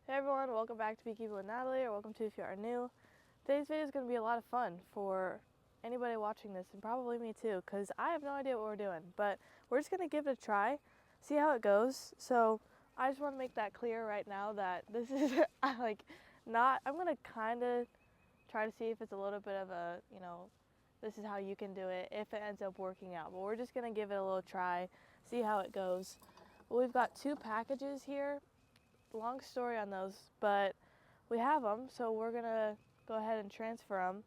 Hey everyone, welcome back to Beekeeping with Natalie, or welcome to if you are new. Today's video is going to be a lot of fun for anybody watching this, and probably me too, because I have no idea what we're doing. But we're just going to give it a try, see how it goes. So I just want to make that clear right now that this is I'm going to kind of try to see if it's a little bit of a, this is how you can do it if it ends up working out. But we're just going to give it a little try, see how it goes. Well, we've got 2 packages here. Long story on those, but we have them, so we're gonna go ahead and transfer them.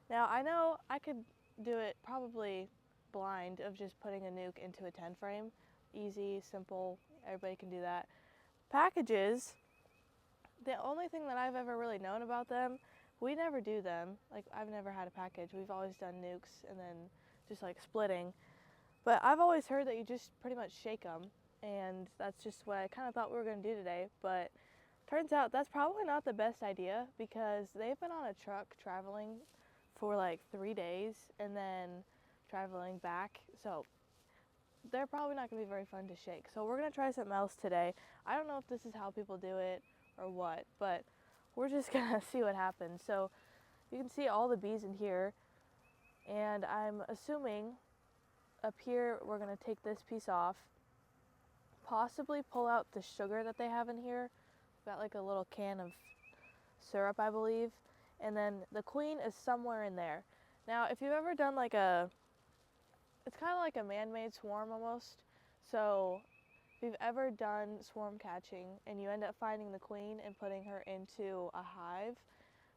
Now, I know I could do it probably blind of just putting a nuke into a 10 frame. Easy, simple, everybody can do that. Packages, the only thing that I've ever really known about them, we never do them. Like, I've never had a package. We've always done nukes and then just like splitting. But I've always heard that you just pretty much shake them. And that's just what I kind of thought we were going to do today, but turns out that's probably not the best idea because they've been on a truck traveling for like 3 days and then traveling back, so they're probably not going to be very fun to shake. So we're going to try something else today. I don't know if this is how people do it or what, but we're just going to see what happens. So you can see all the bees in here, and I'm assuming up here we're going to take this piece off, possibly pull out the sugar that they have in here. Got like a little can of syrup, I believe, and then the queen is somewhere in there. Now, if you've ever done like it's kind of like a man-made swarm almost. So if you've ever done swarm catching and you end up finding the queen and putting her into a hive,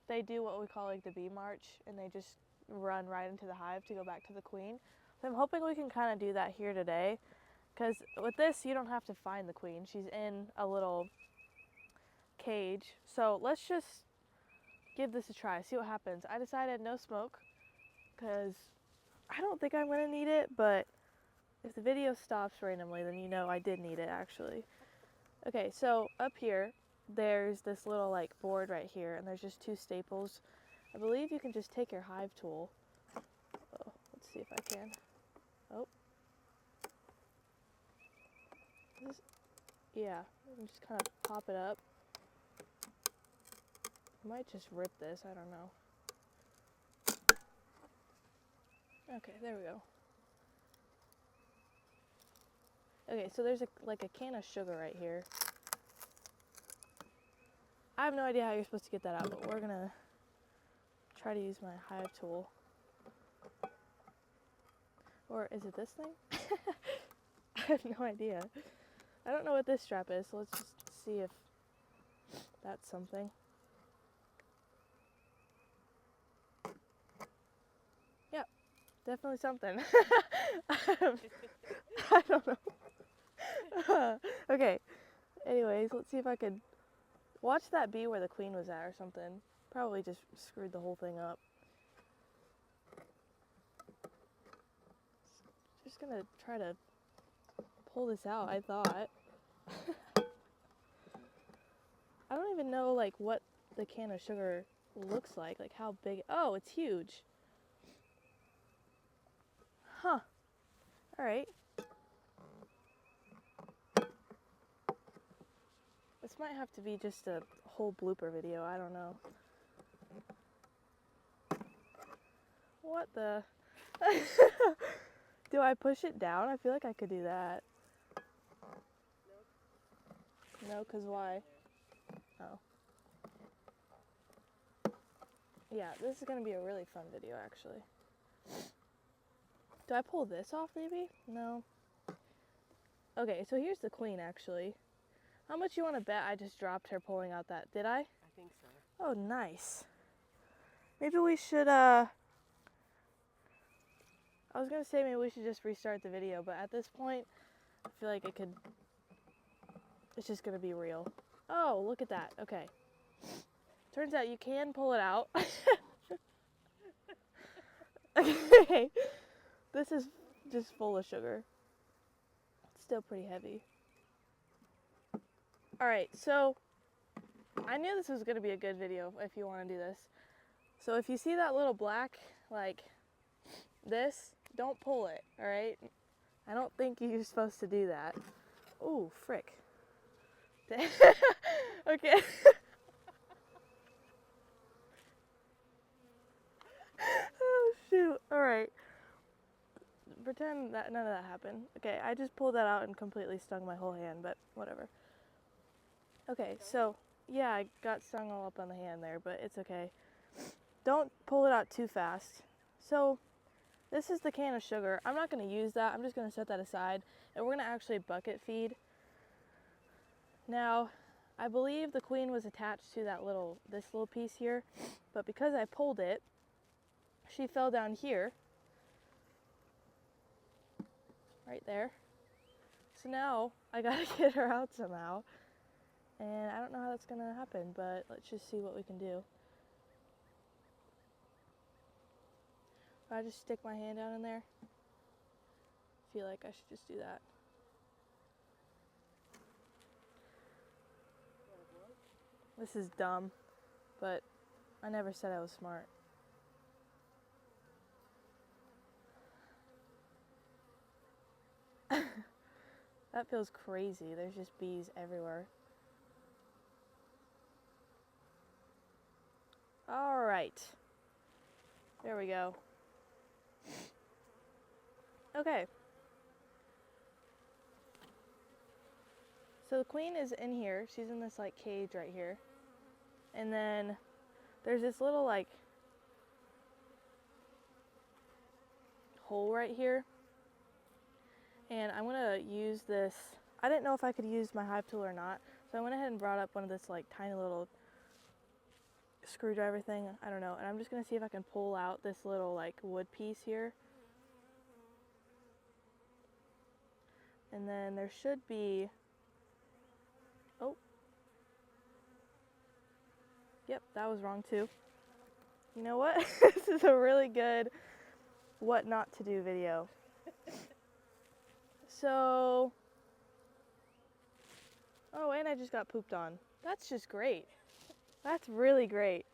they do what we call like the bee march, and they just run right into the hive to go back to the queen. So I'm hoping we can kind of do that here today. Because with this, you don't have to find the queen. She's in a little cage. So let's just give this a try, see what happens. I decided no smoke because I don't think I'm going to need it, but if the video stops randomly, then you know I did need it actually. Okay, so up here, there's this little like board right here, and there's just 2 staples. I believe you can just take your hive tool. Oh, let's see if I can. Oh. Yeah, just kind of pop it up. I might just rip this, I don't know. Okay, there we go. Okay, so there's like a can of sugar right here. I have no idea how you're supposed to get that out, but we're gonna try to use my hive tool. Or is it this thing? I have no idea. I don't know what this strap is, so let's just see if that's something. Yep, definitely something. I don't know. Okay, anyways, let's see if I could watch that bee where the queen was at or something. Probably just screwed the whole thing up. Just gonna try to pull this out, I thought. I don't even know like what the can of sugar looks like how big. Oh, it's huge. Huh. All right. This might have to be just a whole blooper video, I don't know. What the? Do I push it down? I feel like I could do that. No, cause why? Oh. Yeah, this is gonna be a really fun video actually. Do I pull this off maybe? No. Okay, so here's the queen actually. How much you want to bet I just dropped her pulling out that? Did I? I think so. Oh, nice. Maybe we should, I was going to say maybe we should just restart the video, but at this point, I feel like it's just going to be real. Oh, look at that. Okay. Turns out you can pull it out. Okay. This is just full of sugar. It's still pretty heavy. Alright, so I knew this was going to be a good video if you want to do this. So if you see that little black, like this, don't pull it, alright? I don't think you're supposed to do that. Ooh, frick. Okay. pretend that none of that happened. Okay, I just pulled that out and completely stung my whole hand, but whatever. Okay, so yeah, I got stung all up on the hand there, but it's okay. Don't pull it out too fast. So this is the can of sugar. I'm not going to use that. I'm just going to set that aside, and we're going to actually bucket feed. Now, I believe the queen was attached to this little piece here, but because I pulled it, she fell down here, right there. So now I gotta get her out somehow, and I don't know how that's gonna happen, but let's just see what we can do. I just stick my hand down in there. I feel like I should just do that. This is dumb, but I never said I was smart. That feels crazy. There's just bees everywhere. All right. There we go. Okay. So the queen is in here. She's in this like cage right here. And then there's this little like hole right here. And I'm gonna use this. I didn't know if I could use my hive tool or not. So I went ahead and brought up one of this like tiny little screwdriver thing. I don't know. And I'm just gonna see if I can pull out this little like wood piece here. And then there should be, oh, yep, that was wrong too. You know what? This is a really good what not to do video. So, oh, and I just got pooped on. That's just great. That's really great.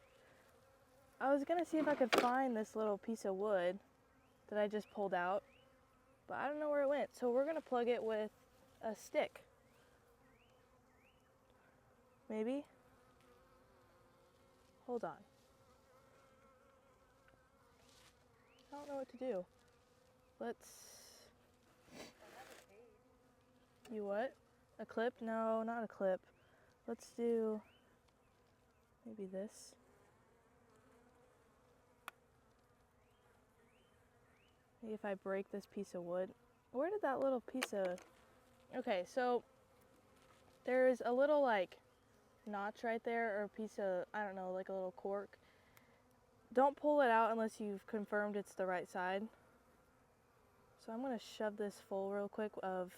I was gonna see if I could find this little piece of wood that I just pulled out, but I don't know where it went. So we're gonna plug it with a stick. Maybe? Hold on. I don't know what to do. Let's... You what? A clip? No, not a clip. Let's do maybe this. Maybe if I break this piece of wood. Where did that little piece of... Okay, so there's a little like notch right there, or a piece of, I don't know, like a little cork. Don't pull it out unless you've confirmed it's the right side. So I'm gonna shove this full real quick of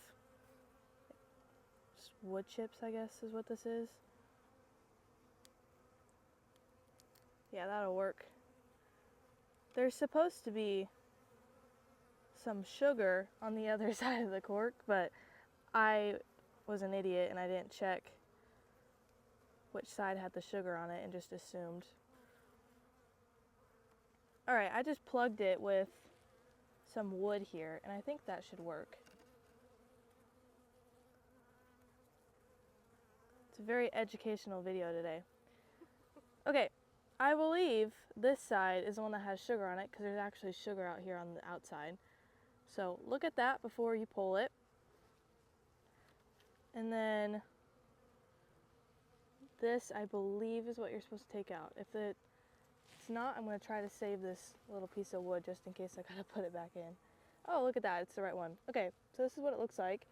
just wood chips, I guess is what this is. Yeah, that'll work. There's supposed to be some sugar on the other side of the cork, but I was an idiot and I didn't check which side had the sugar on it and just assumed. Alright, I just plugged it with some wood here, and I think that should work. It's a very educational video today. Okay, I believe this side is the one that has sugar on it, because there's actually sugar out here on the outside. So look at that before you pull it. And then this, I believe, is what you're supposed to take out. If it's not, I'm going to try to save this little piece of wood just in case I gotta put it back in. Oh, look at that, it's the right one. Okay, so this is what it looks like.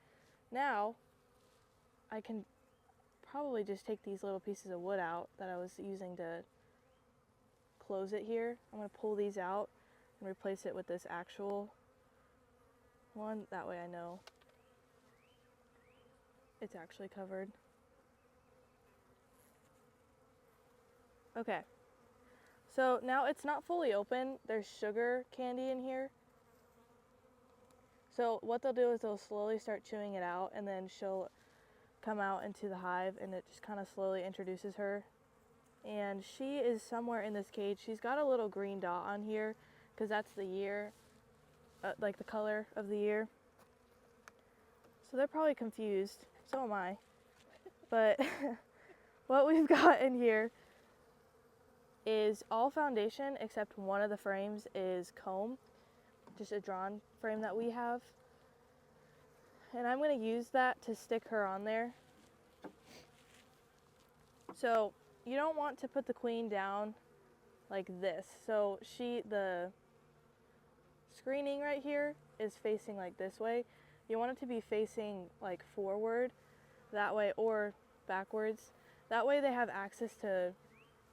Now, I can probably just take these little pieces of wood out that I was using to close it here. I'm going to pull these out and replace it with this actual one. That way I know it's actually covered. Okay. So now it's not fully open. There's sugar candy in here. So what they'll do is they'll slowly start chewing it out, and then she'll come out into the hive, and it just kind of slowly introduces her. And she is somewhere in this cage. She's got a little green dot on here because that's the year, like the color of the year. So they're probably confused. So am I. But what we've got in here is all foundation except one of the frames is comb. just a drawn frame that we have. And I'm going to use that to stick her on there. So you don't want to put the queen down like this. So the screening right here is facing like this way. You want it to be facing like forward that way, or backwards. That way they have access to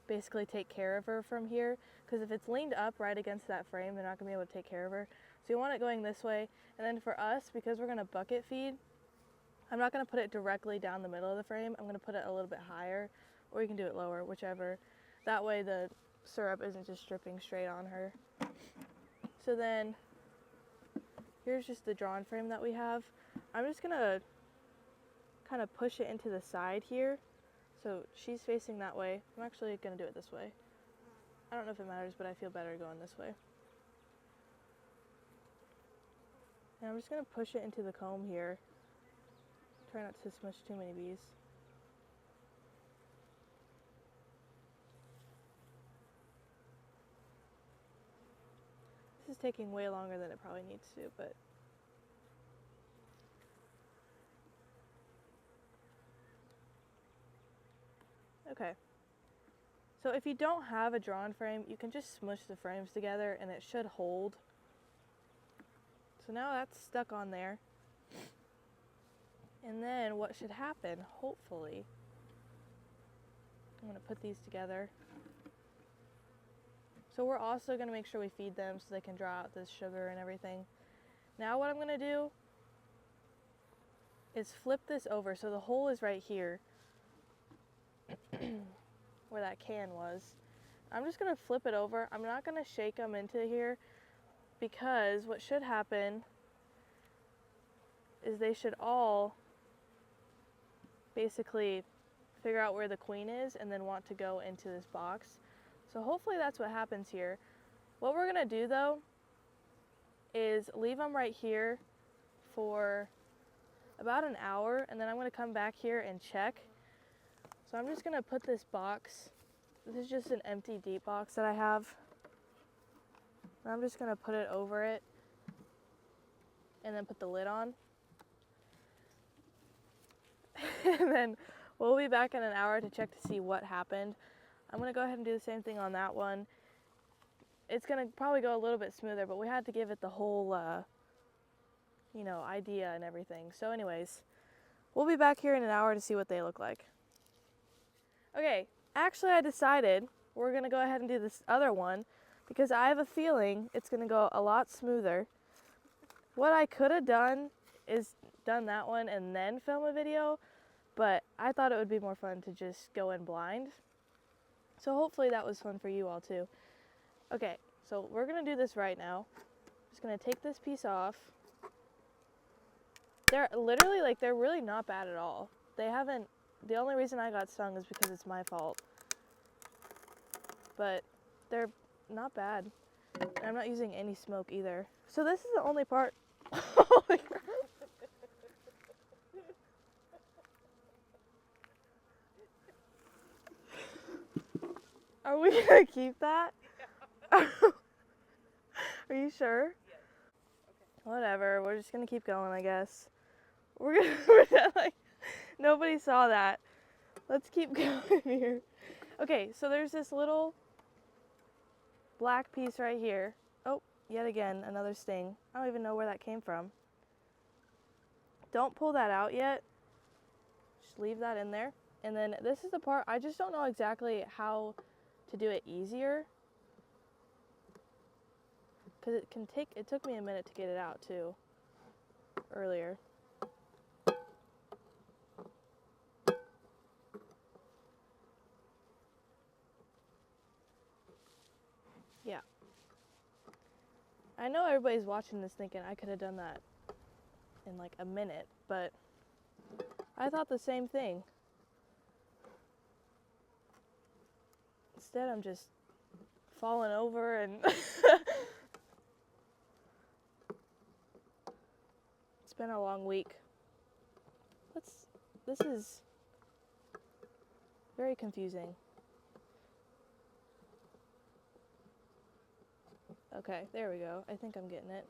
basically take care of her from here, because if it's leaned up right against that frame, they're not going to be able to take care of her. So you want it going this way. And then for us, because we're going to bucket feed, I'm not going to put it directly down the middle of the frame. I'm going to put it a little bit higher, or you can do it lower, whichever. That way the syrup isn't just dripping straight on her. So then here's just the drawn frame that we have. I'm just going to kind of push it into the side here. So she's facing that way. I'm actually going to do it this way. I don't know if it matters, but I feel better going this way. And I'm just going to push it into the comb here. Try not to smush too many bees. This is taking way longer than it probably needs to, but okay. So if you don't have a drawn frame, you can just smush the frames together and it should hold. So now that's stuck on there. And then what should happen, hopefully, I'm going to put these together. So we're also going to make sure we feed them so they can draw out this sugar and everything. Now what I'm going to do is flip this over. So the hole is right here where that can was. I'm just going to flip it over. I'm not going to shake them into here, because what should happen is they should all basically figure out where the queen is and then want to go into this box. So hopefully that's what happens here. What we're going to do though is leave them right here for about an hour, and then I'm going to come back here and check. So I'm just going to put this box, this is just an empty deep box that I have. And I'm just going to put it over it and then put the lid on. And then we'll be back in an hour to check to see what happened. I'm going to go ahead and do the same thing on that one. It's going to probably go a little bit smoother, but we had to give it the whole, idea and everything. So anyways, we'll be back here in an hour to see what they look like. Okay, actually I decided we're going to go ahead and do this other one, because I have a feeling it's going to go a lot smoother. What I could have done is done that one and then film a video, but I thought it would be more fun to just go in blind. So hopefully that was fun for you all too. Okay, so we're going to do this right now. Just going to take this piece off. They're literally, they're really not bad at all. The only reason I got stung is because it's my fault. But they're not bad. And I'm not using any smoke either. So this is the only part. Oh my God. Are we gonna keep that? Yeah. Are you sure? Yes. Okay. Whatever, we're just gonna keep going, I guess. We're gonna nobody saw that. Let's keep going here. Okay, so there's this little black piece right here. Oh, yet again, another sting. I don't even know where that came from. Don't pull that out yet. Just leave that in there. And then this is the part, I just don't know exactly how to do it easier, because it took me a minute to get it out too, earlier. Yeah. I know everybody's watching this thinking I could have done that in a minute, but I thought the same thing. Instead, I'm just falling over and it's been a long week. This is very confusing. Okay, there we go. I think I'm getting it.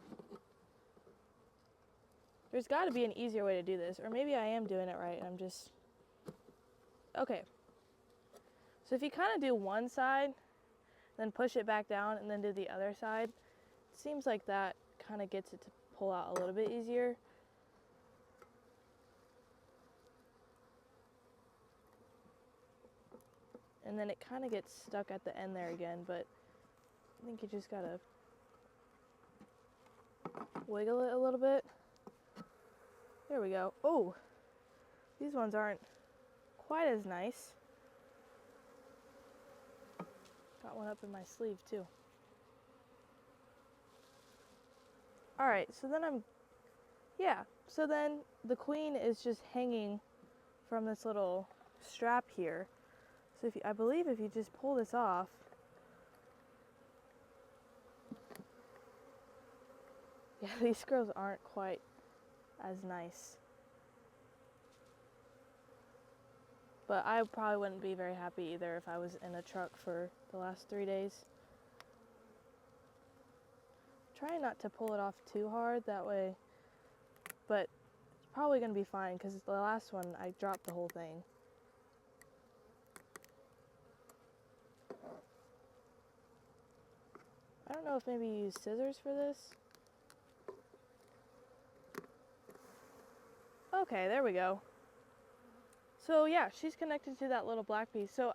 There's got to be an easier way to do this, or maybe I am doing it right and I'm just... Okay. So if you kind of do one side, then push it back down and then do the other side, it seems like that kind of gets it to pull out a little bit easier. And then it kind of gets stuck at the end there again, but I think you just gotta wiggle it a little bit. There we go. Oh, these ones aren't quite as nice. Got one up in my sleeve too. All right, so then so then the queen is just hanging from this little strap here. So I believe if you just pull this off, yeah, these squirrels aren't quite as nice. But I probably wouldn't be very happy either if I was in a truck for the last 3 days. Try not to pull it off too hard that way, but it's probably going to be fine because the last one I dropped the whole thing. I don't know if maybe you use scissors for this. Okay, there we go. So yeah, she's connected to that little black piece. So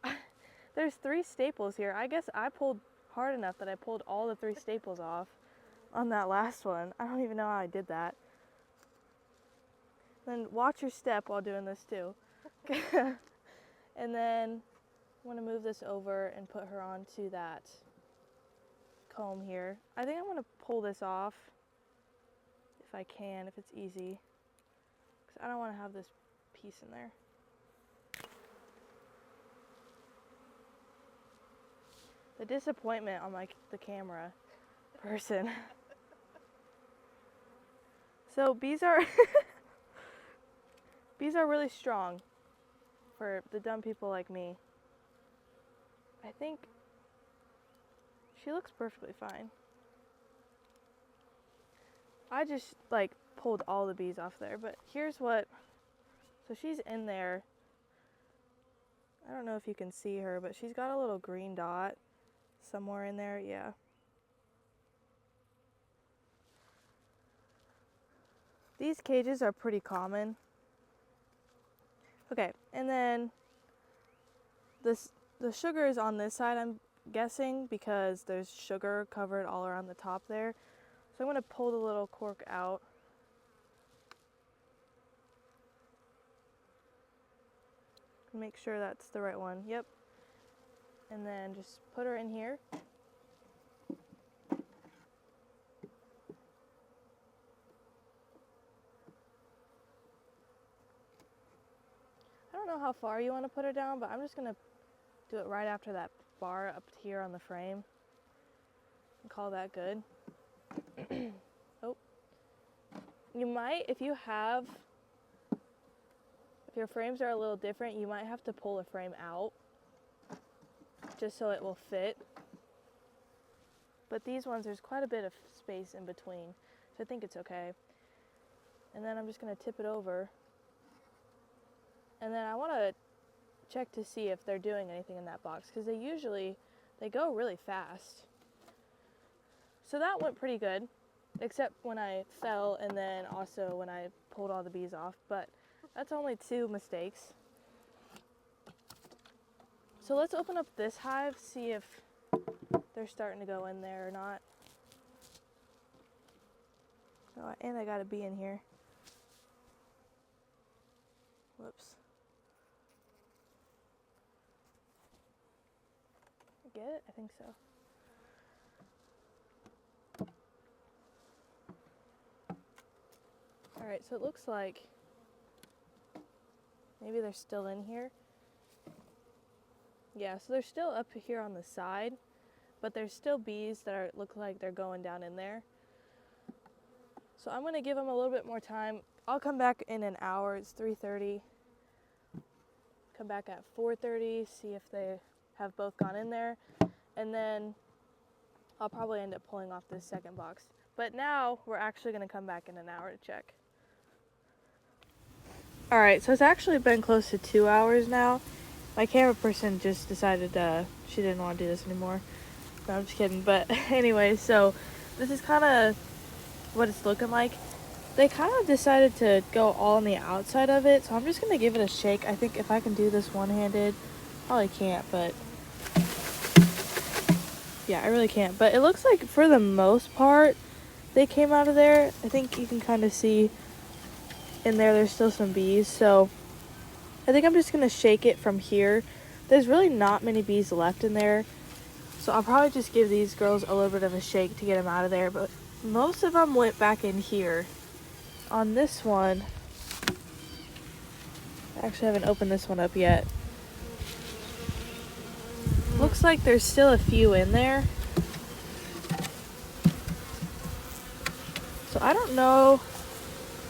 there's 3 staples here. I guess I pulled hard enough that I pulled all the 3 staples off on that last one. I don't even know how I did that. Then watch your step while doing this too. And then I want to move this over and put her onto that comb here. I think I'm going to pull this off if I can, if it's easy, because I don't want to have this piece in there. The disappointment on the camera person. So bees are bees are really strong for the dumb people like me. I think she looks perfectly fine. I just pulled all the bees off there, but here's what, so she's in there. I don't know if you can see her, but she's got a little green dot somewhere in there, yeah. These cages are pretty common. Okay, and then the sugar is on this side, I'm guessing, because there's sugar covered all around the top there. So I'm going to pull the little cork out. Make sure that's the right one. Yep. And then just put her in here. I don't know how far you want to put her down, but I'm just going to do it right after that bar up here on the frame and call that good. Oh. You might, if your frames are a little different, you might have to pull a frame out just so it will fit. But these ones, there's quite a bit of space in between, so I think it's okay. And then I'm just going to tip it over. And then I want to check to see if they're doing anything in that box, because they go really fast. So that went pretty good, except when I fell and then also when I pulled all the bees off, but that's only 2 mistakes. So let's open up this hive, see if they're starting to go in there or not. Oh, and I got a bee in here. Whoops. Get it? I think so. Alright, so it looks like maybe they're still in here. Yeah, so they're still up here on the side, but there's still bees that look like they're going down in there. So I'm going to give them a little bit more time. I'll come back in an hour. It's 3:30. Come back at 4:30, see if they have both gone in there. And then I'll probably end up pulling off this second box. But now we're actually going to come back in an hour to check. Alright, so it's actually been close to 2 hours now. My camera person just decided she didn't want to do this anymore. No, I'm just kidding. But anyway, so this is kind of what it's looking like. They kind of decided to go all on the outside of it, so I'm just going to give it a shake. I think if I can do this one-handed, probably can't, but yeah, I really can't. But it looks like for the most part, they came out of there. I think you can kind of see in there's still some bees, so I think I'm just going to shake it from here. There's really not many bees left in there, so I'll probably just give these girls a little bit of a shake to get them out of there, but most of them went back in here. On this one, I actually haven't opened this one up yet. Looks like there's still a few in there. So I don't know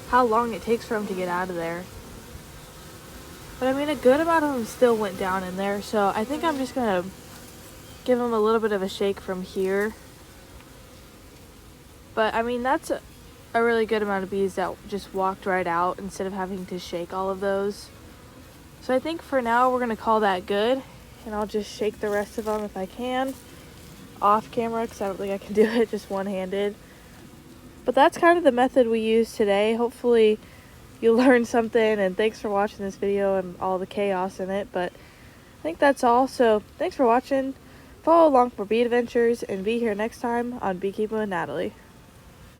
how long it takes for them to get out of there. But I mean, a good amount of them still went down in there, so I think I'm just gonna give them a little bit of a shake from here. But I mean, that's a really good amount of bees that just walked right out instead of having to shake all of those. So I think for now we're gonna call that good, and I'll just shake the rest of them if I can off camera, because I don't think I can do it just one-handed. But that's kind of the method we used today. Hopefully you learned something, and thanks for watching this video and all the chaos in it. But I think that's all, so thanks for watching. Follow along for bee adventures, and be here next time on Beekeeping with Natalie.